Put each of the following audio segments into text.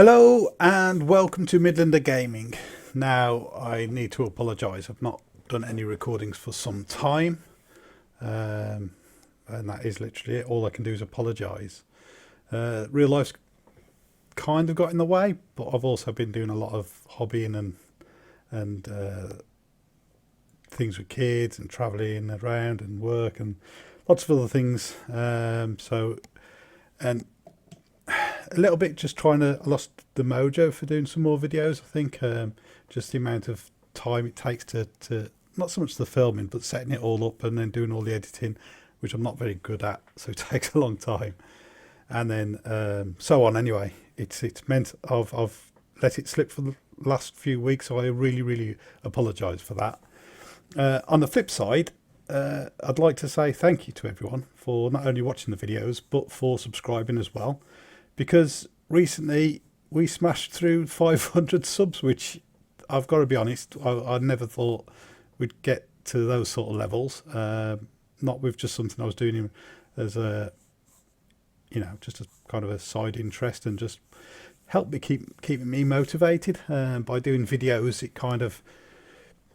Hello and welcome to Midlander Gaming. Now I need to apologise, I've not done any recordings for some time, and that is literally it. All I can do is apologise. Real life's kind of got in the way, but I've also been doing a lot of hobbying and things with kids and travelling around and work and lots of other things. And a little bit just I lost the mojo for doing some more videos. I think just the amount of time it takes to not so much the filming but setting it all up and then doing all the editing, which I'm not very good at, so it takes a long time. And then so on. Anyway, it's meant I've let it slip for the last few weeks, so I really apologise for that. On the flip side, I'd like to say thank you to everyone for not only watching the videos but for subscribing as well, because recently we smashed through 500 subs, which I've got to be honest, I never thought we'd get to those sort of levels. Not with just something I was doing as a, just a kind of a side interest, and just helped me keeping me motivated. By doing videos, it kind of,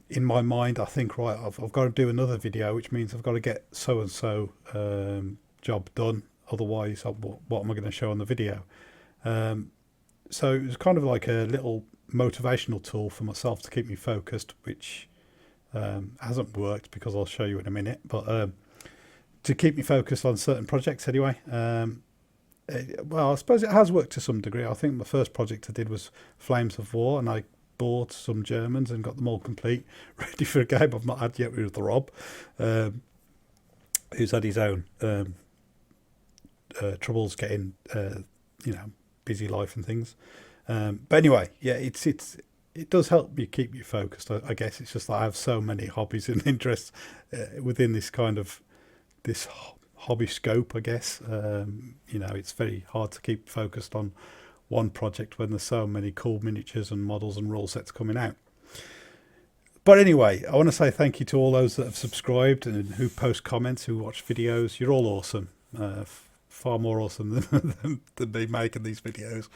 in my mind, I think, right, I've got to do another video, which means I've got to get so and so job done. Otherwise, what am I going to show on the video? So it was kind of like a little motivational tool for myself to keep me focused, which hasn't worked because I'll show you in a minute. But to keep me focused on certain projects anyway. Well, I suppose it has worked to some degree. I think my first project I did was Flames of War, and I bought some Germans and got them all complete, ready for a game I've not had yet with the Rob, who's had his own troubles getting busy life and things, but anyway, yeah, it does help me keep you focused. I guess it's just that I have so many hobbies and interests within this kind of this hobby scope, I guess. It's very hard to keep focused on one project when there's so many cool miniatures and models and rule sets coming out. But anyway, I want to say thank you to all those that have subscribed and who post comments, who watch videos. You're all awesome. Far more awesome than me making these videos,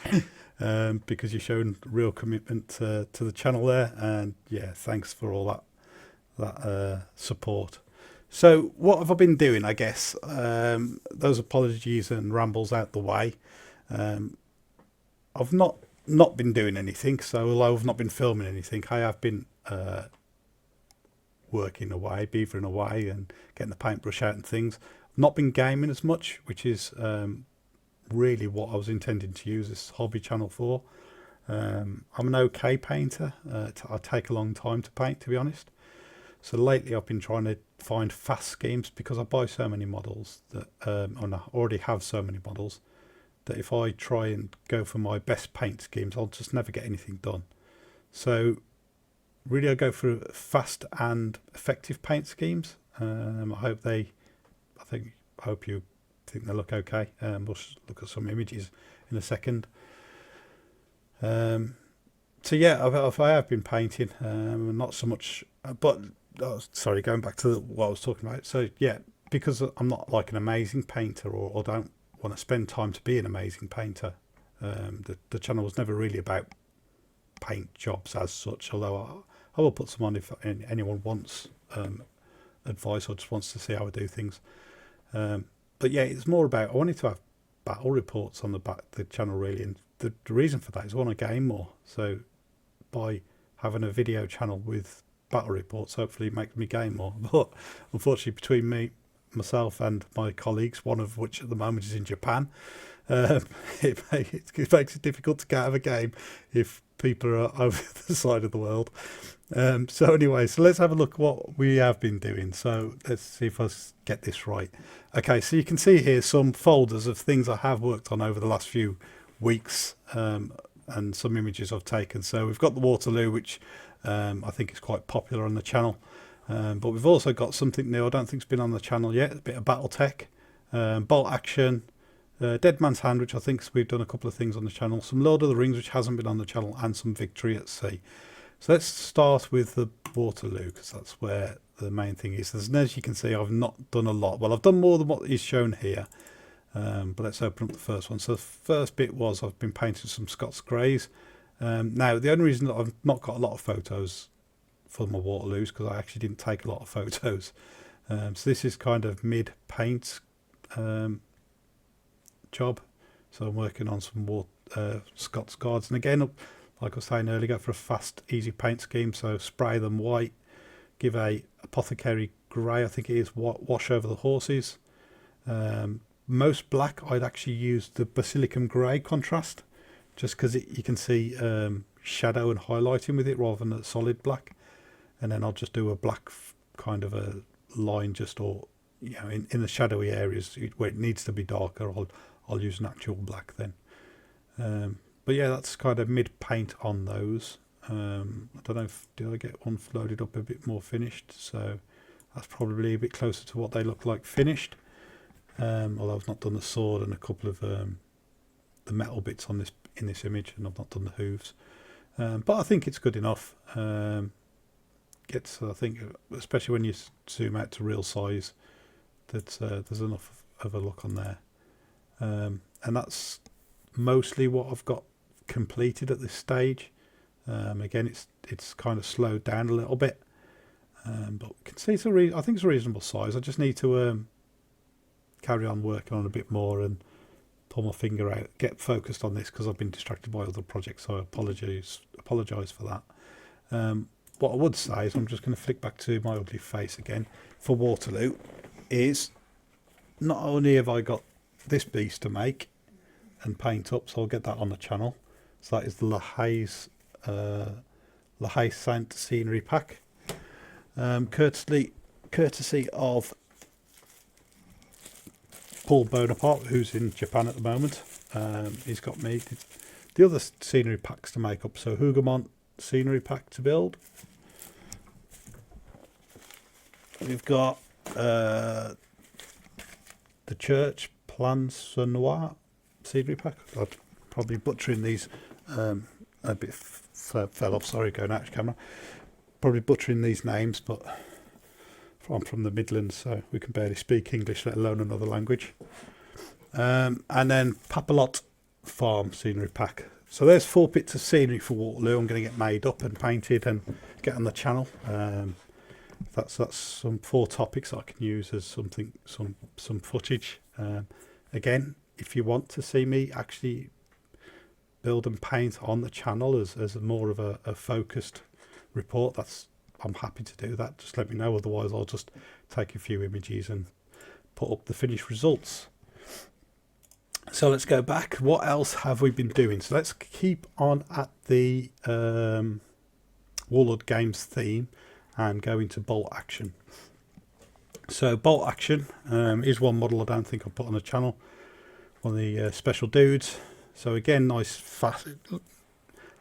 because you've shown real commitment to the channel there, and yeah, thanks for all that support. So what have I been doing? I guess those apologies and rambles out the way. I've not been doing anything, so although I've not been filming anything, I have been working away, beavering away and getting the paintbrush out and things. Not been gaming as much, which is really what I was intending to use this hobby channel for. I'm an okay painter. I take a long time to paint, to be honest. So lately I've been trying to find fast schemes, because I buy so many models that, and I already have so many models, that if I try and go for my best paint schemes, I'll just never get anything done. So really I go for fast and effective paint schemes. I hope you think they look okay. We'll look at some images in a second. So yeah, I have been painting, not so much, but sorry, going back to what I was talking about. So yeah, because I'm not like an amazing painter, or don't want to spend time to be an amazing painter. The channel was never really about paint jobs as such, although I will put some on if anyone wants advice or just wants to see how I do things. But yeah, it's more about, I wanted to have battle reports on the channel really, and the reason for that is I want to game more. So by having a video channel with battle reports, hopefully it makes me game more. But unfortunately, between myself and my colleagues, one of which at the moment is in Japan, it makes it difficult to get out of a game if people are over the side of the world. So anyway, so let's have a look at what we have been doing. So let's see if I get this right. Okay, so you can see here some folders of things I have worked on over the last few weeks, and some images I've taken. So we've got the Waterloo, which I think is quite popular on the channel, but we've also got something new I don't think's been on the channel yet, a bit of Battletech, Bolt Action, Dead Man's Hand, which I think we've done a couple of things on the channel, some Lord of the Rings, which hasn't been on the channel, and some Victory at Sea. So let's start with the Waterloo, because that's where the main thing is. As you can see, I've not done a lot. Well, I've done more than what is shown here. But let's open up the first one. So the first bit was I've been painting some Scots Greys. Now, the only reason that I've not got a lot of photos for my Waterloos, because I actually didn't take a lot of photos. So this is kind of mid-paint job. So I'm working on some Scots Guards. And again, like I was saying earlier, go for a fast, easy paint scheme. So spray them white, give a apothecary grey, I think it is, wash over the horses. Most black, I'd actually use the Basilicum grey contrast, just because you can see shadow and highlighting with it rather than a solid black. And then I'll just do a black kind of a line, just, or in the shadowy areas where it needs to be darker, I'll use natural black then. But yeah, that's kind of mid paint on those. I don't know did I get one loaded up a bit more finished, so that's probably a bit closer to what they look like finished. Although I've not done the sword and a couple of the metal bits on in this image, and I've not done the hooves. But I think it's good enough. I think, especially when you zoom out to real size, that there's enough of a look on there. And that's mostly what I've got completed at this stage. Again, it's kind of slowed down a little bit, but you can see I think it's a reasonable size. I just need to carry on working on a bit more and pull my finger out, get focused on this, because I've been distracted by other projects, so I apologise for that. What I would say is, I'm just going to flick back to my ugly face again for Waterloo, is not only have I got this beast to make and paint up, so I'll get that on the channel. So that is the La Haye Saint scenery pack, courtesy of Paul Bonaparte, who's in Japan at the moment. He's got me the other scenery packs to make up. So Hougoumont scenery pack to build. We've got the Church Plan Sonoir scenery pack. I'm probably butchering these a bit. Fell off. Sorry, going out of camera. Probably butchering these names, but I'm from the Midlands, so we can barely speak English, let alone another language. And then Papalot Farm scenery pack. So there's 4 bits of scenery for Waterloo. I'm going to get made up and painted and get on the channel. That's some 4 topics I can use as some footage. Again, if you want to see me actually build and paint on the channel as more of a focused report, I'm happy to do that. Just let me know. Otherwise, I'll just take a few images and put up the finished results. So let's go back. What else have we been doing? So let's keep on at the Warlord Games theme and go into bolt action. So bolt action is one model I don't think I put on the channel. One of the special dudes. So again, nice fast. I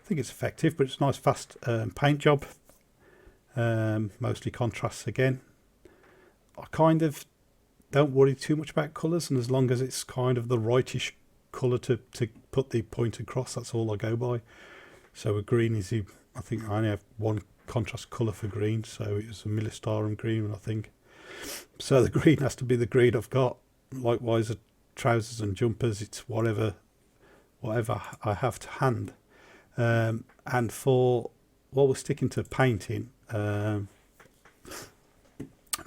think it's effective, but it's a nice fast paint job. Mostly contrasts again. I kind of don't worry too much about colours, and as long as it's kind of the rightish colour to put the point across, that's all I go by. So with green is I think I only have one contrast colour for green, so it's a Milistarum green, I think. So the green has to be the green I've got. Likewise, the trousers and jumpers, it's whatever I have to hand. And for while we're sticking to painting,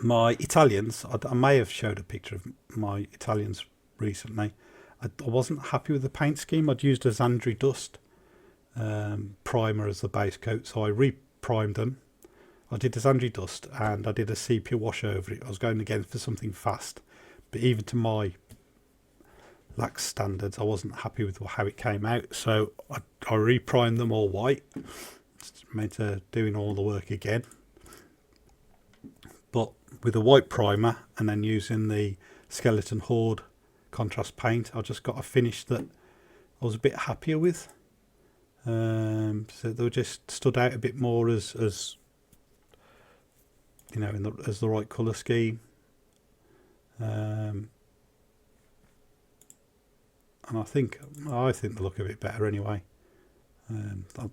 my Italians, I may have showed a picture of my Italians recently. I wasn't happy with the paint scheme. I'd used a Zandri Dust primer as the base coat, so I re-primed them. I did the Zandri Dust and I did a sepia wash over it. I was going again for something fast, but even to my lax standards, I wasn't happy with how it came out, so I re-primed them all white. It's meant to doing all the work again, but with a white primer and then using the Skeleton Horde contrast paint, I just got a finish that I was a bit happier with. So they just stood out a bit more as you know, as the right colour scheme. And I think they look a bit better anyway. I've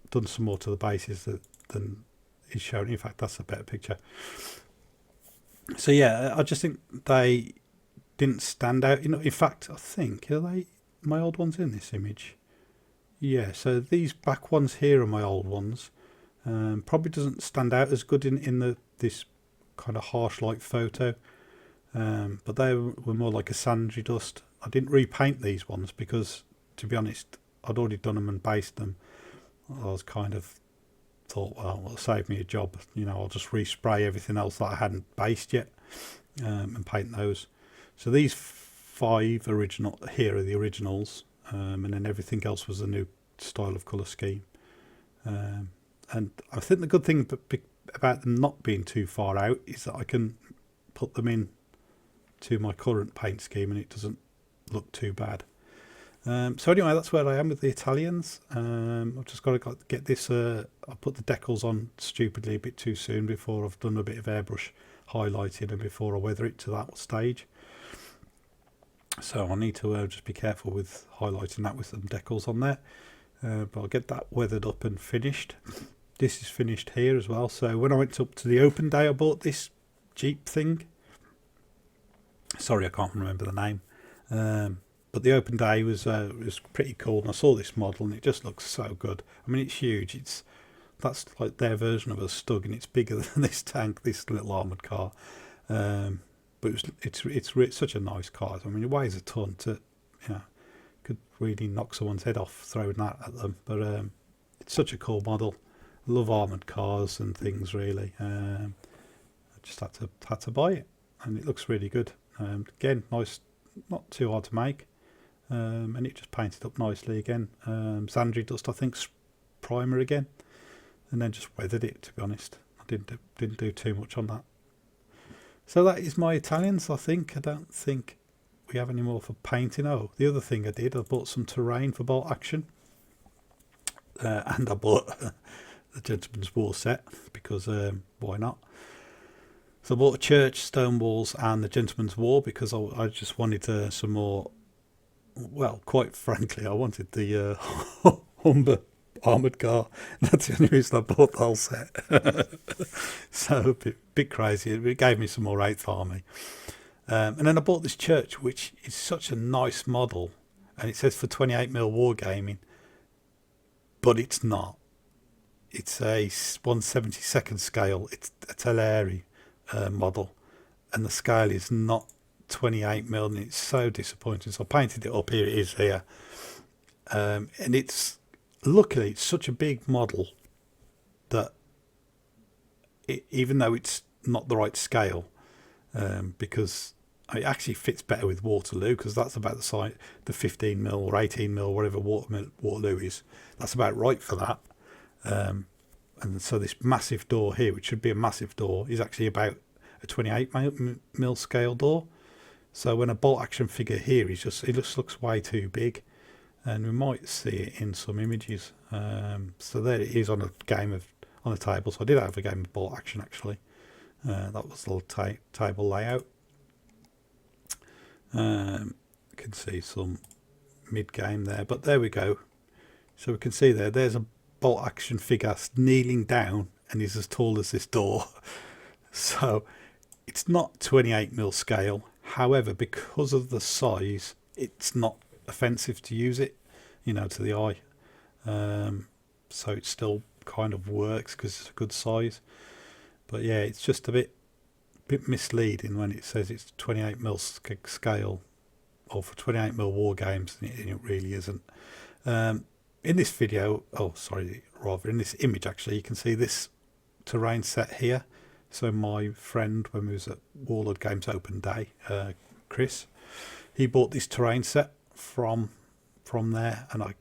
done some more to the bases than is shown. In fact, that's a better picture. So yeah, I just think they didn't stand out. In fact, I think, are they my old ones in this image? Yeah, so these back ones here are my old ones. Probably doesn't stand out as good in this kind of harsh light photo, but they were more like a sandy dust. I didn't repaint these ones because, to be honest, I'd already done them and based them. I was kind of thought, well, it'll save me a job. I'll just respray everything else that I hadn't based yet, and paint those. So these 5 original here are the originals, and then everything else was a new style of colour scheme. And I think the good thing about them not being too far out is that I can put them in to my current paint scheme and it doesn't look too bad. So anyway, that's where I am with the Italians. I've just got to get this. I put the decals on stupidly a bit too soon before I've done a bit of airbrush highlighting and before I weather it to that stage. So I need to just be careful with highlighting that with some decals on there. But I'll get that weathered up and finished. This is finished here as well. So when I went up to the open day, I bought this Jeep thing. Sorry, I can't remember the name. But the open day was pretty cool, and I saw this model and it just looks so good. I mean, it's huge. That's like their version of a Stug, and it's bigger than this tank, this little armoured car. But it's such a nice car. I mean, it weighs a ton. Could really knock someone's head off throwing that at them. But it's such a cool model. I love armoured cars and things, really. I just had to buy it, and it looks really good. Again, nice, not too hard to make. And it just painted up nicely again. Sandry dust, I think, primer again, and then just weathered it. To be honest, I didn't do too much on that. So that is my Italians. I think I don't think we have any more for painting. Oh, the other thing I bought some terrain for bolt action, and I bought the Gentleman's War set because why not? So I bought a church, stone walls, and the Gentleman's War because I just wanted some more. Well, quite frankly, I wanted the Humber armoured car. That's the only reason I bought the whole set. So a bit crazy. It gave me some more 8th Army. And then I bought this church, which is such a nice model. And it says for 28mm wargaming. But it's not. It's a 1/72nd scale. It's a Teleri model. And the scale is not 28mm, and it's so disappointing. So I painted it up. Here it is here. And luckily it's such a big model that even though it's not the right scale, because it actually fits better with Waterloo, because that's about the size, the 15mm or 18mm, whatever Waterloo is, that's about right for that. And so this massive door here, which should be a massive door, is actually about a 28mm scale door. So when a bolt action figure here is it just looks way too big, and we might see it in some images. So there it is on a table. So I did have a game of bolt action actually. That was the little table layout. You can see some mid game there, but there we go. So we can see there's a bolt action figure kneeling down, and he's as tall as this door. So it's not 28mm scale. However, because of the size, it's not offensive to use it, to the eye. So it still kind of works because it's a good size. But yeah, it's just a bit misleading when it says it's 28mm scale, or for 28mm war games, and it really isn't. In this video, in this image actually, you can see this terrain set here. So my friend, when we was at Warlord Games Open Day, Chris, he bought this terrain set from there, and I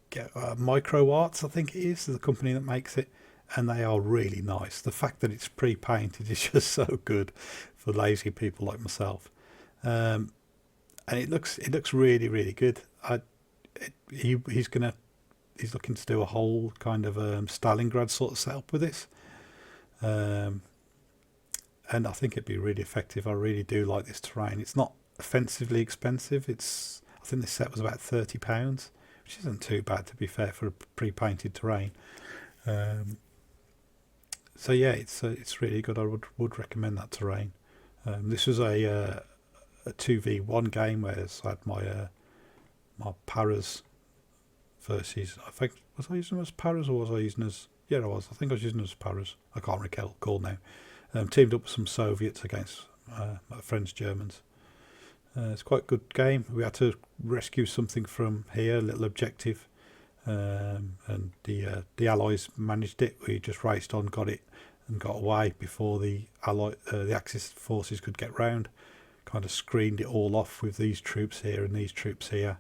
get Micro Arts, I think it is the company that makes it, and they are really nice. The fact that it's pre-painted is just so good for lazy people like myself, and it looks really, really good. He's looking to do a whole kind of Stalingrad sort of setup with this. And I think it'd be really effective. I really do like this terrain. It's not offensively expensive. I think this set was about £30, which isn't too bad, to be fair, for a pre-painted terrain. So yeah, it's really good. I would recommend that terrain. This was a a 2v1 game where I had my paras versus, I think, was I using them as paras or was I using as, yeah I was, I think I was using them as paras, I can't recall now. Teamed up with some Soviets against my friends Germans. It's quite a good game. We had to rescue something from here, a little objective, and the Allies managed it. We just raced on, got it, and got away before the Axis forces could get round. Kind of screened it all off with these troops here and these troops here.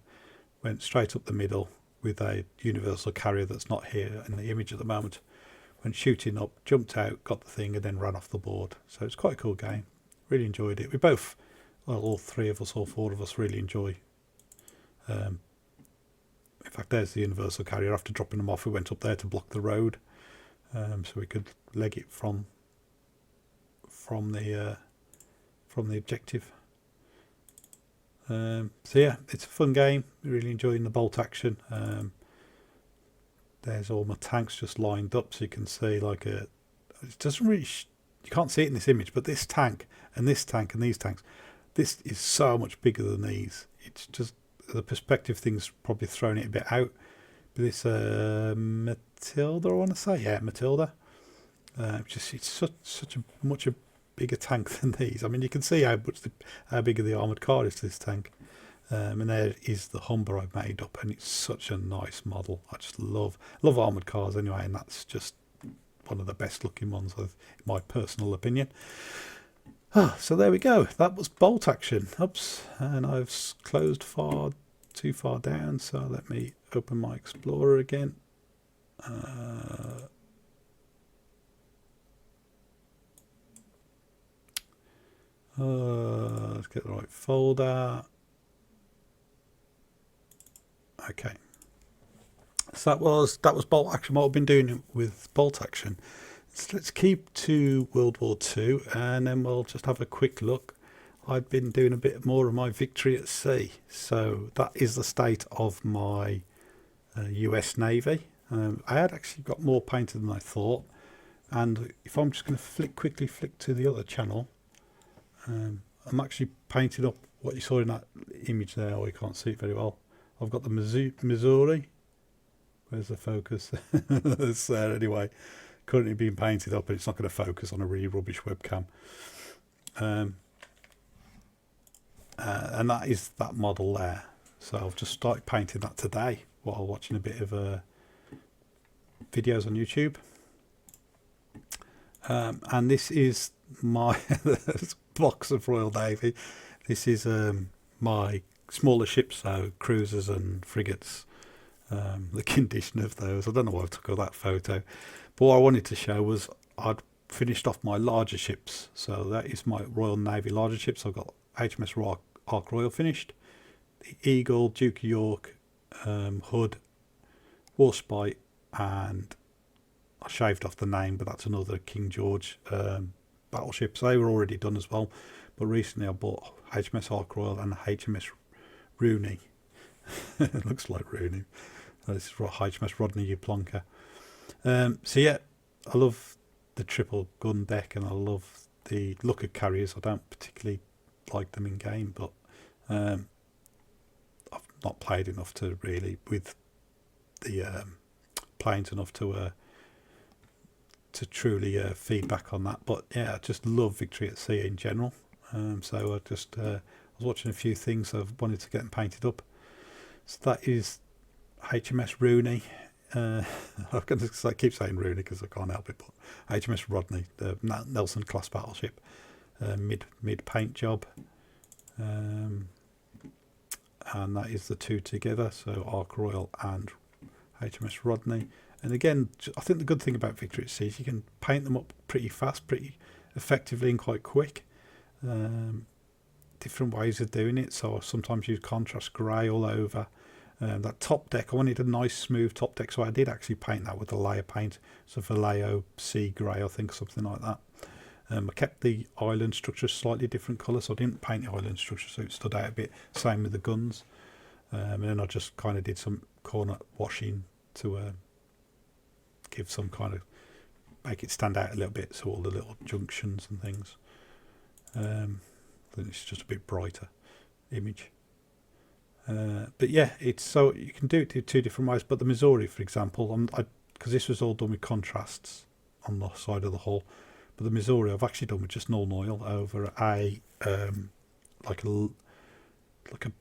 Went straight up the middle with a universal carrier that's not here in the image at the moment. Went shooting up, jumped out, got the thing, and then ran off the board. So it's quite a cool game. Really enjoyed it. We both, well, all three of us, all four of us, really enjoy. In fact, there's the universal carrier. After dropping them off, we went up there to block the road, so we could leg it from the objective. So yeah, it's a fun game. Really enjoying the bolt action. There's all my tanks just lined up, so you can see like it doesn't really. You can't see it in this image, but this tank and this tank and these tanks, this is so much bigger than these. It's just the perspective thing's probably thrown it a bit out. But this Matilda, I want to say, yeah, Matilda. It's such a much a bigger tank than these. I mean, you can see how big of the armoured car is to this tank. And there is the Humber I've made up, and it's such a nice model. I just love armoured cars anyway, and that's just one of the best looking ones, in my personal opinion. So there we go. That was bolt action. Oops, and I've closed too far down. So let me open my Explorer again. Let's get the right folder. Okay. So that was bolt action. What I've been doing with bolt action. So let's keep to World War II, and then we'll just have a quick look. I've been doing a bit more of my victory at sea. So that is the state of my US Navy. I had actually got more painted than I thought. And if I'm just going to quickly flick to the other channel, I'm actually painted up what you saw in that image there. Oh, you can't see it very well. I've got the Missouri. Where's the focus? It's there anyway. Currently being painted up, and it's not going to focus on a really rubbish webcam. And that is that model there. So I've just started painting that today while watching a bit of videos on YouTube. And this is my box of Royal Navy. This is my smaller ships, so cruisers and frigates. The condition of those, I don't know why I took all that photo, but what I wanted to show was I'd finished off my larger ships. So that is my Royal Navy larger ships. I've got HMS Ark Royal finished, the Eagle, Duke of York, Hood, Warspite, and I shaved off the name, but that's another King George battleship. So they were already done as well, but recently I bought HMS Ark Royal and HMS Rooney. It looks like Rooney. This is HMS Rodney U. Plonker. So yeah, I love the triple gun deck, and I love the look of carriers. I don't particularly like them in game, but I've not played enough to really with the planes enough to truly feedback on that. But yeah, I just love Victory at Sea in general. So I just I was watching a few things, so I wanted to get them painted up. So that is HMS Rooney. I keep saying Rooney because I can't help it, but HMS Rodney, the Nelson class battleship, mid paint job, and that is the two together. So Ark Royal and HMS Rodney. And again, I think the good thing about Victory at Sea is you can paint them up pretty fast, pretty effectively, and quite quick. Different ways of doing it. So I sometimes use contrast grey all over. That top deck, I wanted a nice smooth top deck, so I did actually paint that with a layer paint, so Vallejo sea grey, I think, something like that. I kept the island structure slightly different colour, so I didn't paint the island structure so it stood out a bit. Same with the guns. And then I just kind of did some corner washing to give some kind of, make it stand out a little bit, so all the little junctions and things. then it's just a bit brighter image. But yeah, it's so you can do it 2 different ways. But the Missouri, for example, because this was all done with contrasts on the side of the hull, but the Missouri I've actually done with just normal oil over a like a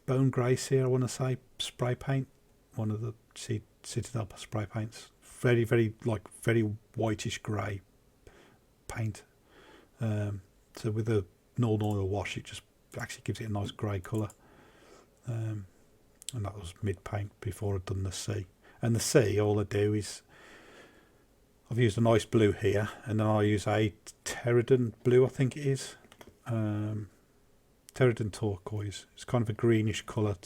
bone grey here, I want to say, spray paint, one of the Citadel spray paints, very very whitish grey paint. So with a normal oil wash, it just actually gives it a nice grey colour. And that was mid paint before I'd done the sea. And the sea, all I do is I've used a nice blue here, and then I use a Pterodon blue, I think it is. Pterodon turquoise. It's kind of a greenish colour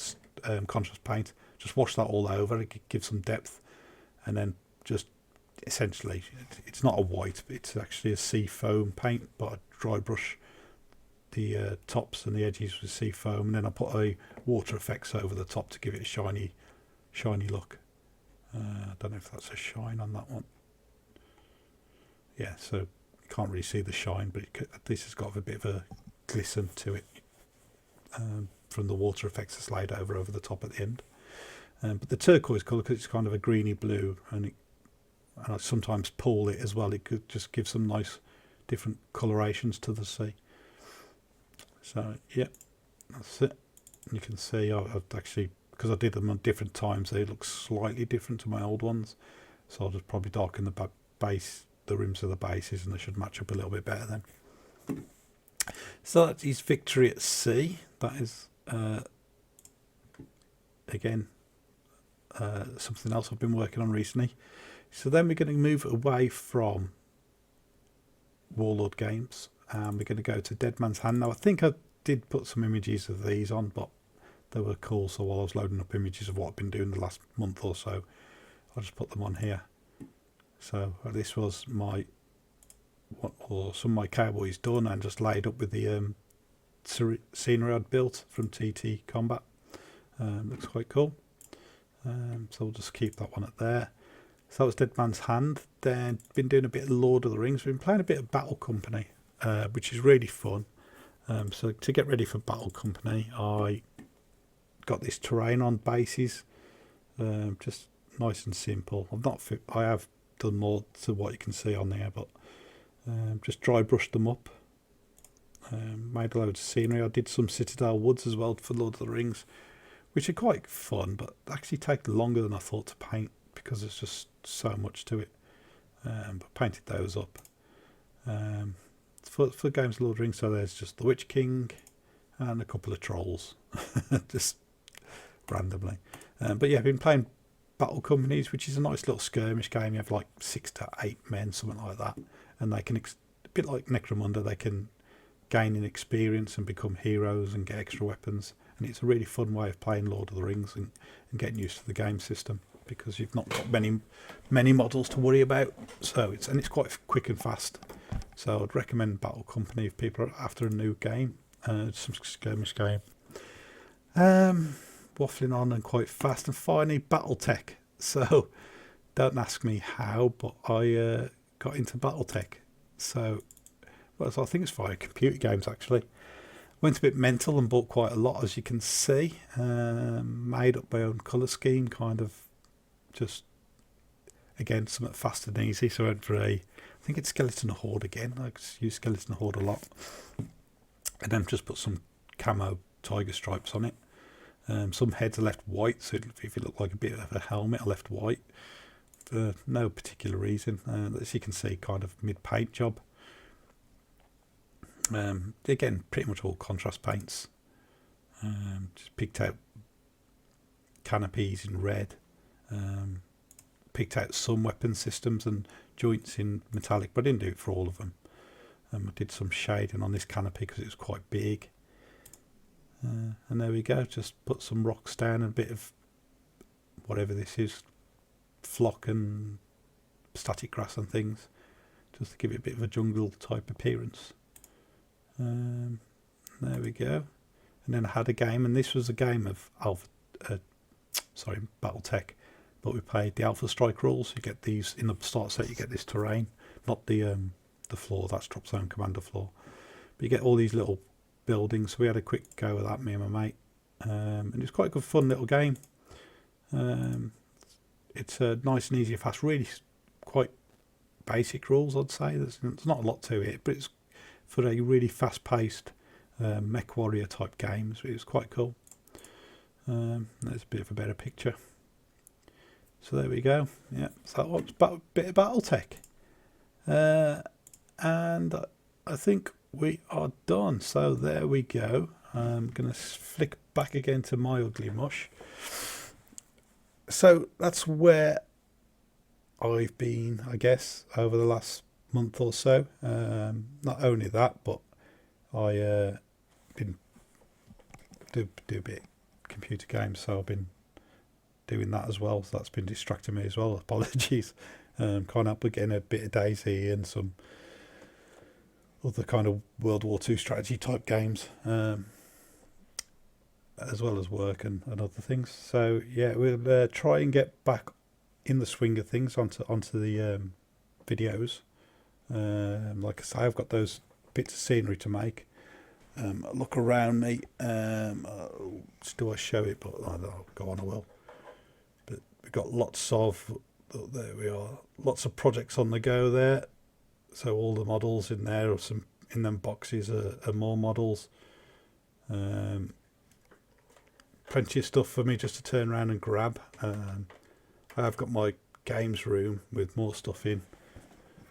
contrast paint. Just wash that all over, it gives some depth, and then just essentially, it's not a white, it's actually a sea foam paint, but I dry brush the tops and the edges with sea foam, and then I put a water effects over the top to give it a shiny look. I don't know if that's a shine on that one. Yeah, so you can't really see the shine, but this has got a bit of a glisten to it from the water effects that's laid over the top at the end. But the turquoise colour, because it's kind of a greeny blue, and I sometimes pool it as well, it could just give some nice different colorations to the sea. So yeah, that's it. And you can see I've actually, because I did them on different times, they look slightly different to my old ones. So I'll just probably darken the rims of the bases, and they should match up a little bit better then. So that is Victory at Sea. That is again something else I've been working on recently. So then we're going to move away from Warlord games, and we're going to go to Dead Man's Hand. Now I think I did put some images of these on, but they were cool, so while I was loading up images of what I've been doing the last month or so, I'll just put them on here. So this was some of my cowboys done and just laid up with the scenery I'd built from TT Combat. Looks quite cool. So we'll just keep that one up there. So that was Dead Man's Hand. Then been doing a bit of Lord of the Rings. We've been playing a bit of Battle Company, which is really fun. So to get ready for Battle Company, I got this terrain on bases, just nice and simple. I have done more to what you can see on there, but just dry brushed them up. Made a load of scenery. I did some Citadel woods as well for Lord of the Rings, which are quite fun, but actually take longer than I thought to paint because there's just so much to it. But painted those up. For games of Lord of the Rings, so there's just the Witch King and a couple of trolls, just randomly. But yeah, I've been playing Battle Companies, which is a nice little skirmish game. You have like 6 to 8 men, something like that, and they can, a bit like Necromunda, they can gain in experience and become heroes and get extra weapons. And it's a really fun way of playing Lord of the Rings and getting used to the game system, because you've not got many models to worry about. So it's quite quick and fast. So I'd recommend Battle Company if people are after a new game, some skirmish game. Waffling on and quite fast. And finally, BattleTech. So don't ask me how, but I got into BattleTech. So I think it's via computer games actually. Went a bit mental and bought quite a lot, as you can see. Made up my own colour scheme, kind of just, again, something fast and easy. So I went for I think it's Skeleton Horde again. I use Skeleton Horde a lot. And then just put some camo tiger stripes on it. Some heads are left white, so if it looked like a bit of a helmet, I left white for no particular reason. As you can see, kind of mid-paint job. Again, pretty much all contrast paints. Just picked out canopies in red. Picked out some weapon systems and joints in metallic, but I didn't do it for all of them. I did some shading on this canopy because it was quite big. And there we go, just put some rocks down and a bit of whatever this is, flock and static grass and things, just to give it a bit of a jungle type appearance. There we go. And then I had a game, and this was a game of BattleTech, but we played the Alpha Strike rules. You get these in the start set, you get this terrain, not the floor, that's Drop Zone Commander floor. But you get all these little buildings. So we had a quick go of that, me and my mate, and it's quite a good, fun little game. It's nice and easy, fast. Really, quite basic rules, I'd say. There's not a lot to it, but it's for a really fast-paced mech warrior type game. So it was quite cool. There's a bit of a better picture. So there we go. Yeah, so that was a bit of BattleTech. And I think we are done. So there we go. I'm going to flick back again to my ugly mush. So that's where I've been, I guess, over the last month or so. Not only that, but I been do a bit of computer games, so I've been doing that as well. So that's been distracting me as well. Apologies. Can't help but getting a bit of Daisy and some other kind of World War II strategy type games, as well as work and other things. So yeah, we'll try and get back in the swing of things onto the videos. Like I say, I've got those bits of scenery to make. Look around me. Do I show it? But I'll go on, I will. But we've got lots of, there we are, lots of projects on the go there. So all the models in there, or some in them boxes are more models. Plenty of stuff for me just to turn around and grab. I've got my games room with more stuff in.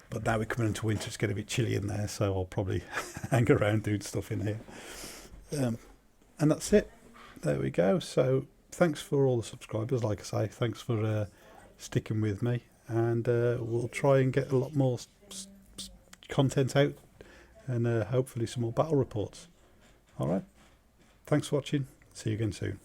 But now we're coming into winter, it's getting a bit chilly in there, so I'll probably hang around doing stuff in here. And that's it. There we go. So thanks for all the subscribers, like I say. Thanks for sticking with me. And we'll try and get a lot more content out, and hopefully some more battle reports. All right. Thanks for watching. See you again soon.